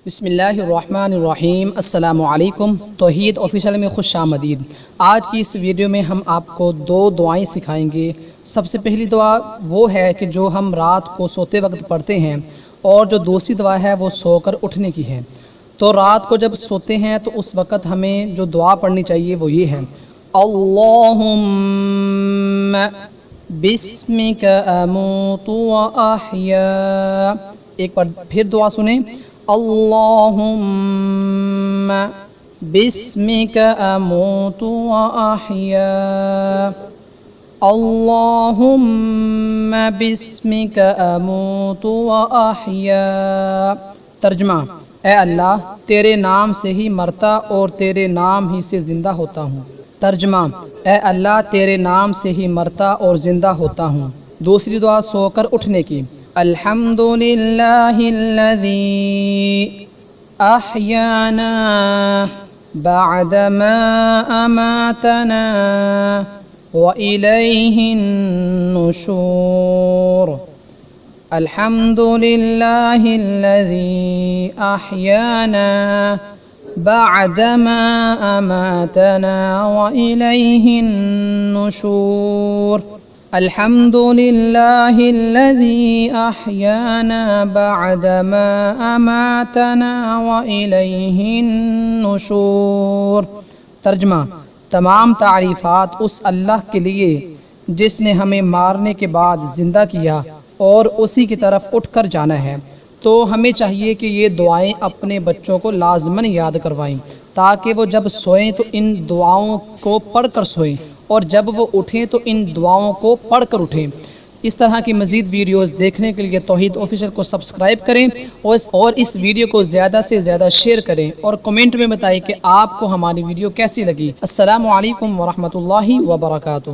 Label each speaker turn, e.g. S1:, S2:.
S1: بسم اللہ الرحمن الرحیم۔ السلام علیکم۔ توحید آفیشیل میں خوش آمدید۔ آج کی اس ویڈیو میں ہم آپ کو دو دعائیں سکھائیں گے۔ سب سے پہلی دعا وہ ہے کہ جو ہم رات کو سوتے وقت پڑھتے ہیں، اور جو دوسری دعا ہے وہ سو کر اٹھنے کی ہے۔ تو رات کو جب سوتے ہیں تو اس وقت ہمیں جو دعا پڑھنی چاہیے وہ یہ ہے: اللہم بسمک اموت و احیا۔ ایک بار پھر دعا سنیں: اللہم بسمک اموت و احیا، اللہم بسمک اموت و احیا۔ ترجمہ: اے اللہ، تیرے نام سے ہی مرتا اور تیرے نام ہی سے زندہ ہوتا ہوں۔ ترجمہ: اے اللہ، تیرے نام سے ہی مرتا اور زندہ ہوتا ہوں۔ دوسری دعا سو کر اٹھنے کی: الحمدللہ الذی احیانا بعد ما اماتنا وإلیہ النشور۔ الحمدللہ الذی احیانا بعد ما اماتنا وإلیہ النشور۔ الحمدللہ الذی احیانا بعد ما اماتنا وإلیہ النشور۔ ترجمہ: تمام تعریفات اس اللہ کے لیے جس نے ہمیں مارنے کے بعد زندہ کیا اور اسی کی طرف اٹھ کر جانا ہے۔ تو ہمیں چاہیے کہ یہ دعائیں اپنے بچوں کو لازماً یاد کروائیں، تاکہ وہ جب سوئیں تو ان دعاؤں کو پڑھ کر سوئیں، اور جب وہ اٹھیں تو ان دعاؤں کو پڑھ کر اٹھیں۔ اس طرح کی مزید ویڈیوز دیکھنے کے لیے توحید آفیشیل کو سبسکرائب کریں اور اس ویڈیو کو زیادہ سے زیادہ شیئر کریں، اور کمنٹ میں بتائیں کہ آپ کو ہماری ویڈیو کیسی لگی۔ السلام علیکم ورحمۃ اللہ وبرکاتہ۔